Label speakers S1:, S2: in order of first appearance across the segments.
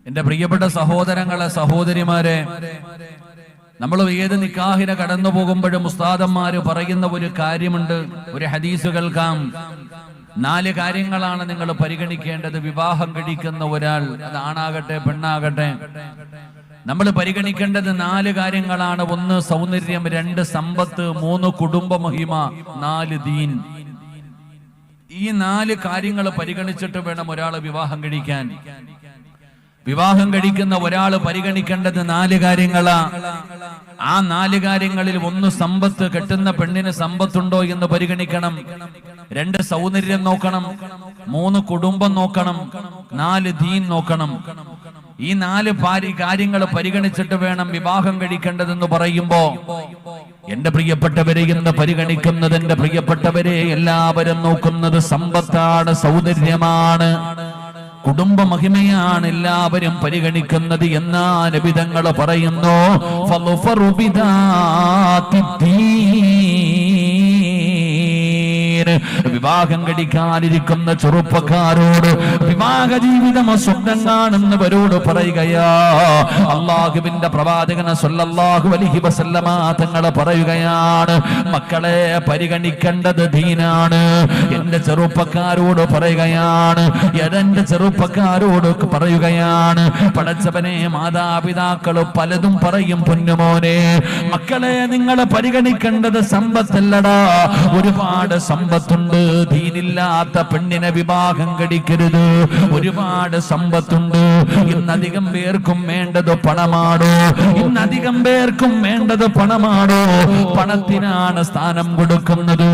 S1: എന്റെ പ്രിയപ്പെട്ട സഹോദരങ്ങളെ, സഹോദരിമാരെ, നമ്മൾ ഏത് നിക്കാഹിനെ കടന്നു പോകുമ്പോഴും ഉസ്താദന്മാര് പറയുന്ന ഒരു കാര്യമുണ്ട്, ഒരു ഹദീസ് കേൾക്കാം. 4 കാര്യങ്ങളാണ് നിങ്ങൾ പരിഗണിക്കേണ്ടത്. വിവാഹം കഴിക്കുന്ന ഒരാൾ, അത് ആണാകട്ടെ പെണ്ണാകട്ടെ, നമ്മൾ പരിഗണിക്കേണ്ടത് 4 കാര്യങ്ങളാണ്. 1 സൗന്ദര്യം, 2 സമ്പത്ത്, 3 കുടുംബ മഹിമ, 4 ദീൻ. ഈ 4 കാര്യങ്ങൾ പരിഗണിച്ചിട്ട് വേണം ഒരാൾ വിവാഹം കഴിക്കാൻ. വിവാഹം കഴിക്കുന്ന ഒരാൾ പരിഗണിക്കേണ്ടത് 4 കാര്യങ്ങളാ. ആ 4 കാര്യങ്ങളിൽ 1 സമ്പത്ത്, കെട്ടുന്ന പെണ്ണിന് സമ്പത്തുണ്ടോ എന്ന് പരിഗണിക്കണം. 2 സൗന്ദര്യം നോക്കണം. 3 കുടുംബം നോക്കണം. 4 ദീൻ നോക്കണം. ഈ 4 കാര്യങ്ങൾ പരിഗണിച്ചിട്ട് വേണം വിവാഹം കഴിക്കേണ്ടതെന്ന് പറയുമ്പോ, എന്റെ പ്രിയപ്പെട്ടവരെ, ഇന്ന് പരിഗണിക്കുന്നത്, എന്റെ പ്രിയപ്പെട്ടവരെ, എല്ലാവരും നോക്കുന്നത് സമ്പത്താണ്, സൗന്ദര്യമാണ്, കുടുംബ മഹിമയാണ് എല്ലാവരും പരിഗണിക്കുന്നത്. എന്നാ നബി തങ്ങൾ പറയുന്നു, ഫളുഫറു ബിദാത്തി വിവാഹം കഴിക്കാനിരിക്കുന്ന ചെറുപ്പക്കാരോട്, വിവാഹ ജീവിതം സ്വപ്നം കാണുന്നവരോട് പറയുകയാ, അല്ലാഹുവിന്റെ പ്രവാചകൻ സല്ലല്ലാഹു അലൈഹി വസല്ലമ തങ്ങൾ പറയുകയാണ്, മക്കളെ പരിഗണിക്കേണ്ടത് ദീനാണ്. എന്റെ ചെറുപ്പക്കാരോട് പറയുകയാണ്, എന്റെ ചെറുപ്പക്കാരോട് പറയുകയാണ്, പടച്ചവനെ, മാതാപിതാക്കൾ പലതും പറയും, പൊന്നുമോനെ, മക്കളെ നിങ്ങൾ പരിഗണിക്കേണ്ടത് സമ്പത്തല്ലടാ. ഒരുപാട് സമ്പത്തുണ്ട്, ദീനില്ലാത്ത പെണ്ണിനെ വിവാഹം കഴിക്കരുത്. ഒരുപാട് സമ്പത്തുണ്ട്. ഇന്നധികം പേർക്കും വേണ്ടത് പണമാണോ? ഇന്നധികം പേർക്കും വേണ്ടത് പണമാണോ? പണത്തിനാണ് സ്ഥാനം കൊടുക്കുന്നത്.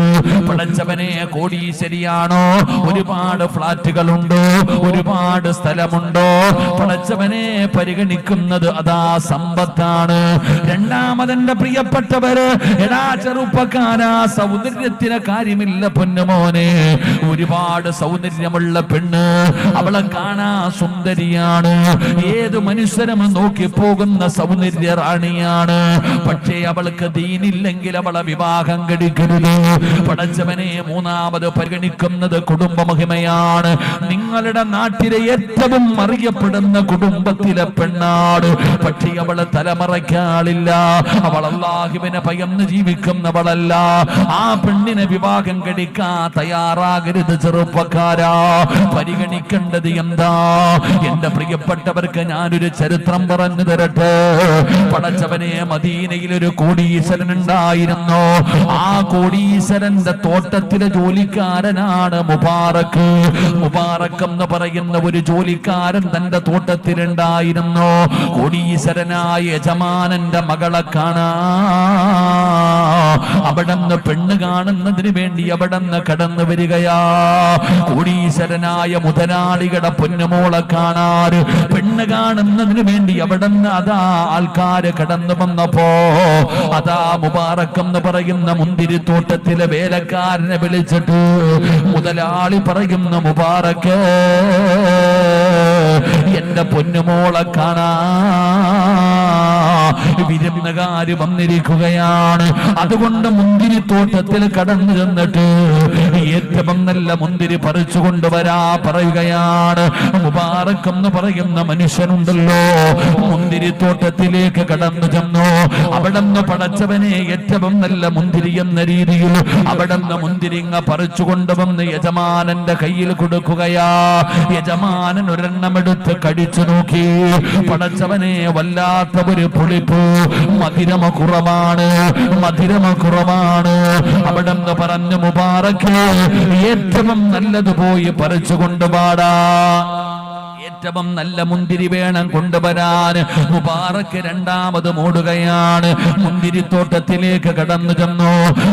S1: പടച്ചവനെ, കോടീശ്വരിയാണോ? ഒരുപാട് ഫ്ലാറ്റുകളുണ്ടോ? ഒരുപാട് സ്ഥലമുണ്ടോ? പടച്ചവനെ പരിഗണിക്കുന്നത് അതാ സമ്പത്താണ്. രണ്ടാമതെന്റെ പ്രിയപ്പെട്ടവര്, എടാ ചെറുപ്പക്കാരാ, സൗന്ദര്യത്തിന് കാര്യമില്ല പൊന്നുമോനെ. ഒരുപാട് സൗന്ദര്യമുള്ള പെണ്ണ്, അവളെ കാണാ സുന്ദരിയാണ്, ഏത് മനുഷ്യരും നോക്കി പോകുന്ന സൗന്ദര്യ റാണിയാണ്. പക്ഷേ അവൾക്ക് ദീനില്ലെങ്കിൽ അവളെ വിവാഹം കഴിക്കരുത്. പടച്ചവനെ, മൂന്നാമത് പരിഗണിക്കുന്നത് കുടുംബ മഹിമയാണ്. നിങ്ങളുടെ നാട്ടിലെ ഏറ്റവും അറിയപ്പെടുന്ന കുടുംബത്തിലെ പെണ്ണാട്, പക്ഷേ അവള് തലമറയ്ക്കാളില്ല, അവൾ അല്ലാഹുവിനെ ഭയന്ന് ജീവിക്കുന്നവളല്ല. ആ പെണ്ണിനെ വിവാഹം കഴിക്കാൻ തയ്യാറാകരുത് ചെറുപ്പക്കാരാ. പരിഗണിക്കേണ്ടത് എന്താ? എന്റെ പ്രിയപ്പെട്ടവർക്ക് ഞാനൊരു ചരിത്രം പറഞ്ഞു തരട്ടെ. പടച്ചവനെ, മദീനയിൽ ഒരു കോടീശ്വരൻ ഉണ്ടായിരുന്നു. ആ കോടീശ്വരന്റെ തോട്ടത്തിലെ ജോലിക്കാരനാണ് മുബാറക്ക്. മുബാറക്ക് എന്ന് പറയുന്ന ഒരു ജോലിക്കാരൻ തന്റെ തോട്ടത്തിലുണ്ടായിരുന്നു. കോടീശ്വരനായ യജമാനന്റെ മകളെ കാണാ, അവിടെന്ന് പെണ്ണ് കാണുന്നതിന് വേണ്ടി അവിടെന്ന് കടന്നു വരികയാ. കോടീശ്വരനായ മുതലാളികളുടെ പൊന്നുമോളെ കാണാൻ, പെണ്ണ് കാണുന്നതിന് വേണ്ടി അവിടെന്ന് അതാ ആൾക്കാര് കടന്നു വന്നപ്പോ, അതാ മുബാറക്ക് എന്ന് പറയുന്ന മുന്തിരിത്തോട്ടത്തിലെ വേലക്കാരനെ വിളിച്ചിട്ട് മുതലാളി പറയുന്നു, മുബാറക്ക്, എന്റെ പൊന്നുമോളെ കാണാ വിരുന്നുകാര് വന്നിരിക്കുകയാണ്. അതുകൊണ്ട് മുന്തിരിത്തോട്ടത്തിൽ കടന്നു ചെന്നിട്ട് ഏറ്റവും നല്ല മുന്തിരി പറിച്ചു കൊണ്ടുവരാ പറയുകയാണ്. മുബാറക്ക് എന്ന് പറയുന്ന മനുഷ്യനുണ്ടല്ലോ, മുന്തിരിത്തോട്ടത്തിലേക്ക് കടന്നു ചെന്നു. അവിടെന്ന് പടച്ചവനെ, ഏറ്റവും നല്ല മുന്തിരി എന്ന രീതിയിൽ അവിടെന്ന് മുന്തിരിങ്ങ പറിച്ചു കൊണ്ടുവന്ന് യജമാനന്റെ കയ്യിൽ കൊടുക്കുകയാ. യജമാനൻ ഒരെണ്ണമെടുത്ത് കടിച്ചു നോക്കി. പടച്ചവനെ, വല്ലാത്ത ഒരു പുളിപ്പ്, മധുരമ കുറവാണ്, മധുരമ കുറവാണ്. അവിടെന്ന് പറഞ്ഞു, മുബാറക്ക്, ഏറ്റവും നല്ലത് പോയി പറിച്ചു കൊണ്ടുപാടാ, ഏറ്റവും നല്ല മുന്തിരി വേണം കൊണ്ടുവരാൻ. മുബാറക്ക് രണ്ടാമത് മൂടുകയാണ്. മുന്തിരിത്തോട്ടത്തിലേക്ക് കടന്നു ചെന്നു.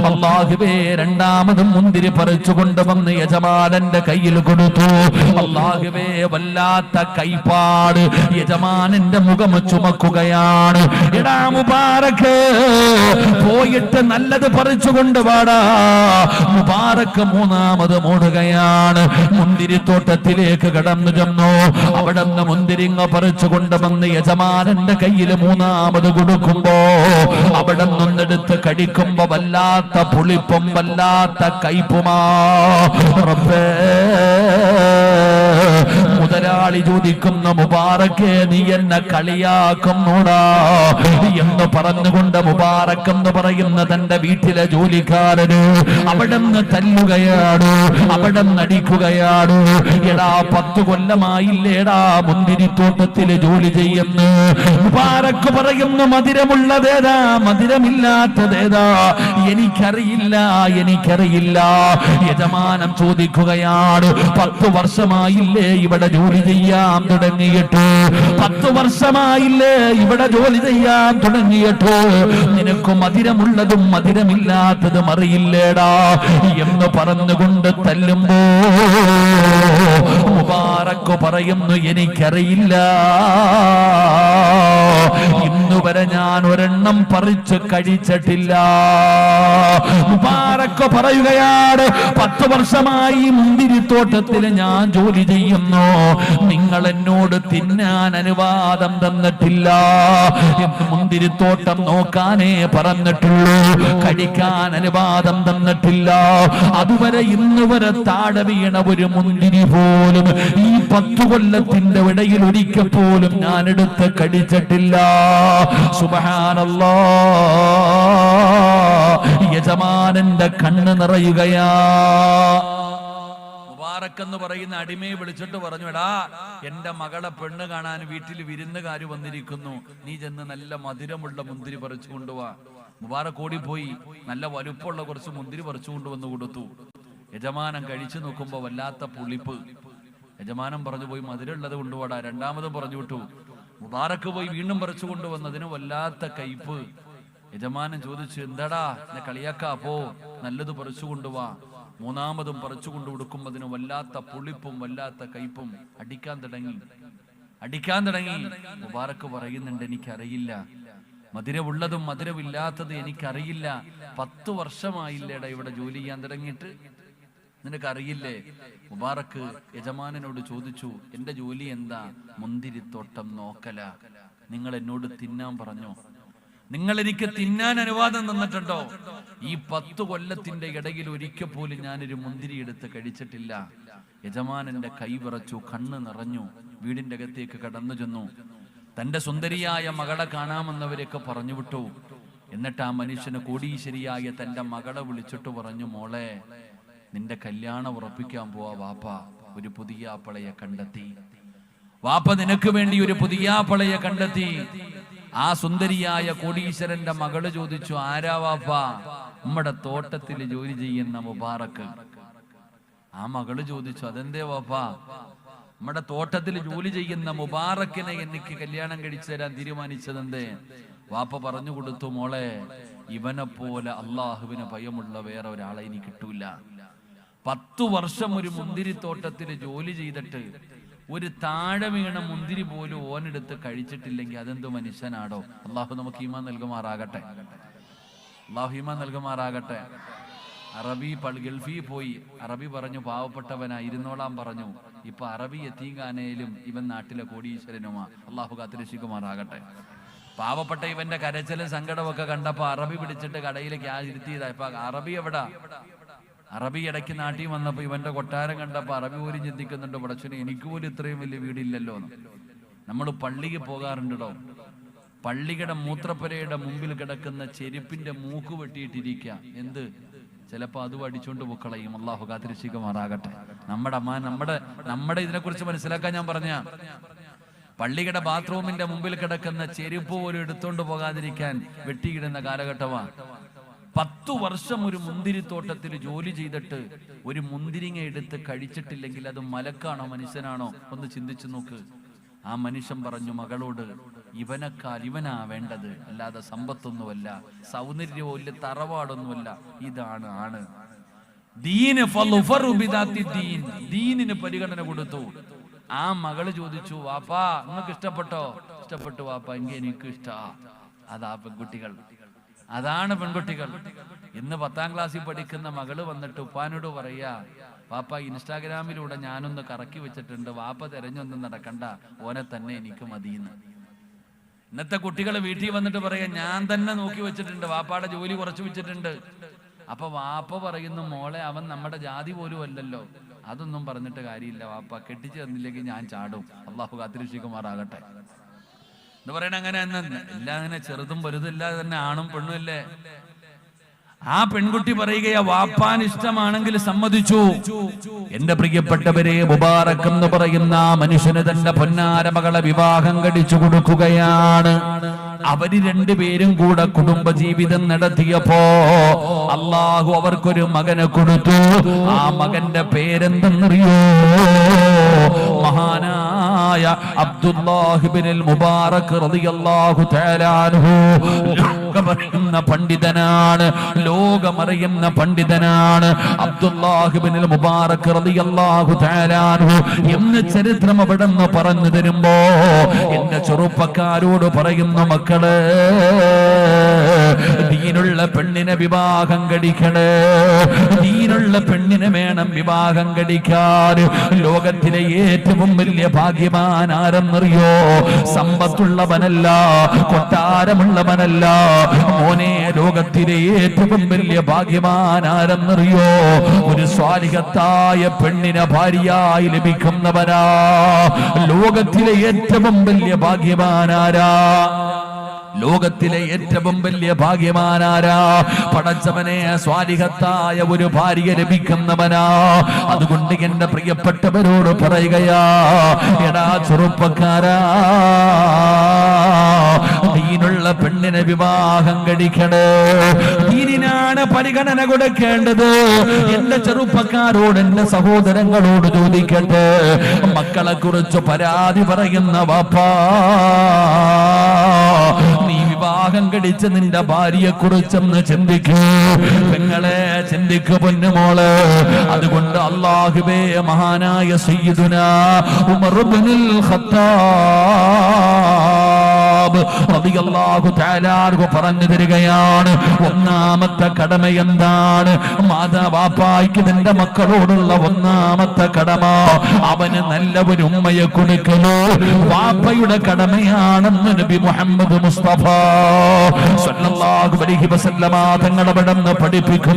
S1: അല്ലാഹുവേ, രണ്ടാമതും മുന്തിരി പറിച്ചു കൊണ്ടുവന്ന് യജമാനന്റെ കയ്യിൽ കൊടുത്തു. അല്ലാഹുവേ, വല്ലാത്ത കൈപ്പാട്, യജമാനന്റെ മുഖം ചുമക്കുകയാണ്. എടാ മുബാറക്ക്, പോയിട്ട് നല്ലത് പറിച്ചു കൊണ്ടുപാടാ. മുബാറക്ക് മൂന്നാമത് മൂടുകയാണ്. മുന്തിരിത്തോട്ടത്തിലേക്ക് കടന്നു ചെന്നു. അവിടെന്ന് മുന്തിരിങ്ങ പറിച്ചു കൊണ്ടുവന്ന് യജമാനന്റെ കയ്യിൽ മൂന്നാമത് കൊടുക്കുമ്പോ, അവിടെ നിന്നെടുത്ത് കടിക്കുമ്പോ വല്ലാത്ത പുളിപ്പും വല്ലാത്ത കയ്പുമാ. റബ്ബേ, മുതലാ മുതലാളി ചോദിക്കുന്ന മുബാറക്കെ നീ എന്നെ കളിയാക്കുന്നോടാ എന്ന് പറഞ്ഞുകൊണ്ട് മുബാറക്ക് എന്ന് പറയുന്ന തന്റെ വീട്ടിലെ ജോലിക്കാരന് അവിടെ നിന്ന് തല്ലുകയാണ്, അവിടെ നടിക്കുകയാണ്. എടാ 10 കൊല്ലമായില്ലേടാ മുന്തിരിത്തോട്ടത്തില് ജോലി ചെയ്യുന്നു. മുബാറക്ക് പറയുന്നു മധുരമുള്ളതേതാ മധുരമില്ലാത്തതേതാ എനിക്കറിയില്ല, എനിക്കറിയില്ല. യജമാനം ചോദിക്കുകയാണ് 10 വർഷമായില്ലേ ഇവിടെ ജോലി ചെയ്യാൻ തുടങ്ങിയിട്ട്, 10 വർഷമായില്ലേ ഇവിടെ ജോലി ചെയ്യാൻ തുടങ്ങിയിട്ട് നിനക്ക് മധുരമുള്ളതും മധുരമില്ലാത്തതും അറിയില്ലേടാ എന്ന് പറഞ്ഞുകൊണ്ട് തല്ലുമ്പോ മുബാറക്ക് പറയുന്നു എനിക്കറിയില്ല, ഇന്നുവരെ ഞാൻ ഒരെണ്ണം പറിച്ച് കഴിച്ചിട്ടില്ല. മുബാറക്ക് പറയുകയാണ് 10 വർഷമായി മുന്തിരിത്തോട്ടത്തിൽ ഞാൻ ജോലി ചെയ്യുന്നു, നിങ്ങൾ എന്നോട് തിന്നാൻ അനുവാദം തന്നിട്ടില്ല. മുന്തിരിത്തോട്ടം നോക്കാനേ പറഞ്ഞിട്ടുള്ളൂ, കഴിക്കാൻ അനുവാദം തന്നിട്ടില്ല. അതുവരെ ഇന്നുവരെ താഴെ വീണ ഒരു മുന്തിരി പോലും ഈ 10 കൊല്ലത്തിന്റെ ഇടയിൽ ഒരിക്കൽ പോലും ഞാൻ എടുത്ത് കഴിച്ചിട്ടില്ല. സുബ്ഹാനല്ലാഹ്, യജമാനന്റെ കണ്ണ് നിറയുകയാ. മുബാറക്ക് എന്ന് പറയുന്ന അടിമയെ വിളിച്ചിട്ട് പറഞ്ഞു, എടാ എന്റെ മകളെ പെണ്ണ് കാണാൻ വീട്ടിൽ വിരുന്നുകാര് വന്നിരിക്കുന്നു, നീ ചെന്ന് നല്ല മധുരമുള്ള മുന്തിരി പറിച്ചു കൊണ്ടുവാ. മുബാറക്ക് ഓടിപ്പോയി നല്ല വലുപ്പമുള്ള കുറച്ച് മുന്തിരി പറിച്ചു കൊണ്ടുവന്ന് കൊടുത്തു. യജമാനൻ കഴിച്ചു നോക്കുമ്പോ വല്ലാത്ത പുളിപ്പ്. യജമാനൻ പറഞ്ഞു പോയി മധുരമുള്ളത് കൊണ്ടുപോടാ. രണ്ടാമതും പറഞ്ഞു വിട്ടു. മുബാറക്ക് പോയി വീണ്ടും പറിച്ചു കൊണ്ടുവന്നതിന് വല്ലാത്ത കയ്പ്. യജമാനൻ ചോദിച്ചു, എന്താടാ എന്നെ കളിയാക്കാ, പോ നല്ലത് പറിച്ചു കൊണ്ടുവാ. മൂന്നാമതും പറിച്ചു കൊണ്ടു കൊടുക്കുമ്പതിന് വല്ലാത്ത പുളിപ്പും വല്ലാത്ത കയ്പും. അടിക്കാൻ തുടങ്ങി. മുബാറക്ക് പറയുന്നുണ്ട്, എനിക്കറിയില്ല, മധുരമുള്ളതും മധുരമില്ലാത്തത് എനിക്കറിയില്ല. 10 വർഷമായില്ലേടാ ഇവിടെ ജോലി ചെയ്യാൻ തുടങ്ങിയിട്ട്, നിനക്കറിയില്ലേ? മുബാറക്ക് യജമാനനോട് ചോദിച്ചു, എന്റെ ജോലി എന്താ? മുന്തിരിത്തോട്ടം നോക്കല. നിങ്ങൾ എന്നോട് തിന്നാൻ പറഞ്ഞോ? നിങ്ങൾ എനിക്ക് തിന്നാൻ അനുവാദം തന്നിട്ടുണ്ടോ? ഈ 10 കൊല്ലത്തിന്റെ ഇടയിൽ ഒരിക്കൽ പോലും ഞാനൊരു മുന്തിരി എടുത്ത് കഴിച്ചിട്ടില്ല. യജമാനന്റെ കൈ വിറച്ചു, കണ്ണ് നിറഞ്ഞു. വീടിന്റെ അകത്തേക്ക് കടന്നു ചെന്നു. തന്റെ സുന്ദരിയായ മകളെ കാണാമെന്നവരെയൊക്കെ പറഞ്ഞു വിട്ടു. എന്നിട്ട് ആ മനുഷ്യന് കോടീശ്വരിയായ തന്റെ മകളെ വിളിച്ചിട്ട് പറഞ്ഞു, മോളെ നിന്റെ കല്യാണം ഉറപ്പിക്കാൻ പോവാ വാപ്പ ഒരു പുതിയ ആപ്പളയെ കണ്ടെത്തി. വാപ്പ നിനക്ക് വേണ്ടി ഒരു പുതിയ ആപ്പളയെ കണ്ടെത്തി. ആ സുന്ദരിയായ കോടീശ്വരന്റെ മകള് ചോദിച്ചു, ആരാ വാപ്പ? നമ്മുടെ തോട്ടത്തിൽ ജോലി ചെയ്യുന്ന മുബാറക്ക്. ആ മകള് ചോദിച്ചു, അതെന്തേ വാപ്പ? നമ്മുടെ തോട്ടത്തിൽ ജോലി ചെയ്യുന്ന മുബാറക്കിനെ എനിക്ക് കല്യാണം കഴിച്ചു തരാൻ തീരുമാനിച്ചതെന്തേ? വാപ്പ പറഞ്ഞു കൊടുത്തു, മോളെ ഇവനെ പോലെ അള്ളാഹുവിന് ഭയമുള്ള വേറെ ഒരാളെ ഇനി കിട്ടൂല. 10 വർഷം ഒരു മുന്തിരിത്തോട്ടത്തിൽ ജോലി ചെയ്തിട്ട് ഒരു താഴെ വീണ മുന്തിരി പോലും ഓനെടുത്ത് കഴിച്ചിട്ടില്ലെങ്കിൽ അതെന്ത് മനുഷ്യനാടോ? അള്ളാഹു നമുക്ക് ഈമാൻ നൽകുമാറാകട്ടെ. അറബി ഗൾഫിൽ പോയി. അറബി പറഞ്ഞു പാവപ്പെട്ടവനായിരുന്നോളാൻ പറഞ്ഞു. ഇപ്പൊ അറബി യതീംഖാനയിലും ഇവൻ നാട്ടിലെ കോടീശ്വരനുമാ. അള്ളാഹു കാത്തിരക്ഷിക്കുമാറാകട്ടെ. പാവപ്പെട്ട ഇവന്റെ കരച്ചിലും സങ്കടമൊക്കെ കണ്ടപ്പോ അറബി പിടിച്ചിട്ട് കടയിലേക്ക് ഇരുത്തിയതാ. ഇപ്പൊ അറബി എവിടാ? അറബി ഇടയ്ക്ക് നാട്ടിൽ വന്നപ്പോ ഇവന്റെ കൊട്ടാരം കണ്ടപ്പോ അറബി പോലും ചിന്തിക്കുന്നുണ്ട്, പടച്ചോനെ എനിക്ക് പോലും ഇത്രയും വലിയ വീടില്ലല്ലോ എന്ന്. നമ്മൾ പള്ളിക്ക് പോകാറുണ്ടോ? പള്ളിയുടെ മൂത്രപ്പുരയുടെ മുമ്പിൽ കിടക്കുന്ന ചെരുപ്പിന്റെ മൂക്ക് വെട്ടിയിട്ടിരിക്കുക. എന്ത്? ചിലപ്പോ അതും അടിച്ചോണ്ട് പൊക്കളയും. അള്ളാഹു കാത്തിരക്ഷിക്കുമാറാകട്ടെ. നമ്മുടെ ഇതിനെക്കുറിച്ച് മനസ്സിലാക്കാൻ ഞാൻ പറഞ്ഞ, പള്ളിയുടെ ബാത്റൂമിന്റെ മുമ്പിൽ കിടക്കുന്ന ചെരുപ്പ് പോലും എടുത്തോണ്ട് പോകാതിരിക്കാൻ വെട്ടിയിടുന്ന കാലഘട്ടമാണ്. 10 വർഷം ഒരു മുന്തിരിത്തോട്ടത്തിൽ ജോലി ചെയ്തിട്ട് ഒരു മുന്തിരിങ്ങ എടുത്ത് കഴിച്ചിട്ടില്ലെങ്കിൽ അത് മലക്കാണോ മനുഷ്യനാണോ? ഒന്ന് ചിന്തിച്ചു നോക്ക്. ആ മനുഷ്യൻ പറഞ്ഞു മകളോട്, ഇവനാ വേണ്ടത്, അല്ലാതെ സമ്പത്തൊന്നുമല്ല, സൗന്ദര്യമോ ഇല്ല, തറവാടൊന്നുമല്ല, ഇതാണ് ആണ്. ദീനിന് പരിഗണന കൊടുത്തു. ആ മകള് ചോദിച്ചു, വാപ്പാ നിങ്ങൾക്ക് ഇഷ്ടപ്പെട്ടോ? ഇഷ്ടപ്പെട്ടു വാപ്പ, എങ്കിൽ എനിക്ക് ഇഷ്ടാ. അതാണ് പെൺകുട്ടികൾ. ഇന്ന് 10ാം ക്ലാസ്സിൽ പഠിക്കുന്ന മകള് വന്നിട്ട് ഉപ്പാനോട് പറയാ, വാപ്പ ഇൻസ്റ്റാഗ്രാമിലൂടെ ഞാനൊന്ന് കറക്കി വെച്ചിട്ടുണ്ട്, വാപ്പ തെരഞ്ഞൊന്നും നടക്കണ്ട, ഓനെ തന്നെ എനിക്ക് മതിയെന്ന്. ഇന്നത്തെ കുട്ടികൾ വീട്ടിൽ വന്നിട്ട് പറയാ, ഞാൻ തന്നെ നോക്കി വെച്ചിട്ടുണ്ട്, വാപ്പാടെ ജോലി കുറച്ചു വെച്ചിട്ടുണ്ട്. അപ്പൊ വാപ്പ പറയുന്നു, മോളെ അവൻ നമ്മുടെ ജാതി പോലും അല്ലല്ലോ, അതൊന്നും പറഞ്ഞിട്ട് കാര്യമില്ല വാപ്പ, കെട്ടിച്ചു തന്നില്ലെങ്കിൽ ഞാൻ ചാടും, അള്ളാഹു കാത്തിരക്ഷിക്കുമാറാകട്ടെ എന്ന് പറയണ. അങ്ങനെ എല്ലാം അങ്ങനെ ചെറുതും വലുതില്ലാതെ തന്നെ ആണും പെണ്ണും അല്ലേ. ആ പെൺകുട്ടി പറയുകയാ, വാപ്പാൻ ഇഷ്ടമാണെങ്കിൽ സമ്മതിച്ചു. എന്റെ പ്രിയപ്പെട്ടവരെ, മുബാറക് എന്ന് പറയുന്ന മനുഷ്യന് തന്റെ പൊന്നാര മകളെ വിവാഹം കഴിച്ചു കൊടുക്കുകയാണ്. അവര് രണ്ടുപേരും കൂടെ കുടുംബജീവിതം നടത്തിയപ്പോ അള്ളാഹു അവർക്കൊരു മകനെ കൊടുത്തു. ആ മകന്റെ പേരെന്തെന്നറിയോ? മഹാനായ അബ്ദുല്ലാഹ് ഇബ്നുൽ മുബാറക് റളിയല്ലാഹു തആല അൻഹു. ലോകമറിയുന്ന പണ്ഡിതനാണ്, ലോകമറിയുന്ന പണ്ഡിതനാണ് അബ്ദുല്ലാഹ് ഇബ്നുൽ മുബാറക് റളിയല്ലാഹു തആല അൻഹു എന്ന് ചരിത്രം അവിടെ നിന്ന് പറഞ്ഞു തരുമ്പോ എന്റെ ചെറുപ്പക്കാരോട് പറയുന്നു, മക്കള് ദീനുള്ള പെണ്ണിനെ വിവാഹം കഴിക്കണേ, ദീനുള്ള പെണ്ണിനെ വേണം വിവാഹം കഴിക്കാൻ. ലോകത്തിലെ ഏറ്റവും വലിയ ഭാഗ്യവാൻ ആരെന്നറിയോ? സമ്പത്തുള്ളവനല്ല, കൊട്ടാരമുള്ളവനല്ല മോനെ, ലോകത്തിലെ ഏറ്റവും വലിയ ഭാഗ്യവാൻ ആരെന്നറിയോ? ഒരു സ്വാലിഹത്തായ പെണ്ണിനെ ഭാര്യയായി ലഭിക്കുന്നവനാ. ലോകത്തിലെ ഏറ്റവും വലിയ ഭാഗ്യവാനാരാ? ലോകത്തിലെ ഏറ്റവും വലിയ ഭാഗ്യവാനാരാ? പടച്ചവനെ, സ്വാലിഹത്തായ ഒരു ഭാര്യ ലഭിക്കുന്നവനാ. അതുകൊണ്ട് എന്റെ പ്രിയപ്പെട്ടവരോട് പറയുകയാ, എടാ ചെറുപ്പക്കാരാ, ദീനുള്ള പെണ്ണിനെ വിവാഹം കഴിക്കണേ, ദീനിനാണ് പരിഗണന കൊടുക്കേണ്ടത്. എന്റെ ചെറുപ്പക്കാരോട്, എന്റെ സഹോദരങ്ങളോട് ചോദിക്കട്ടെ, മക്കളെ കുറിച്ച് പരാതി പറയുന്ന വാപ്പാ, നീ വിവാഹം കഴിച്ച നിന്റെ ഭാര്യയെ കുറിച്ചൊന്ന് ചിന്തിക്കൂ. പെങ്ങളെ ചിന്തിക്കു പൊന്നുമോള്. അതുകൊണ്ട് അല്ലാഹുവേ, മഹാനായ സയ്യിദുനാ ഉമർ ഇബ്നുൽ ഖത്താബ് റളിയല്ലാഹു തആല അൻഹു പറഞ്ഞു തരികയാണ്, ഒന്നാമത്തെ കടമ എന്താണ്? മാതാവാപ്പായ്ക്ക് നിന്റെ മക്കളോടുള്ള ഒന്നാമത്തെ കടമ അവന് നല്ല ഒരു ഉമ്മയെ കൊടുക്കലോ വാപ്പയുടെ കടമയാണെന്ന് നബി മുഹമ്മദ് മുസ്തഫ സല്ലല്ലാഹു അലൈഹി വസല്ലമ തങ്ങൾ പഠിപ്പിക്കും.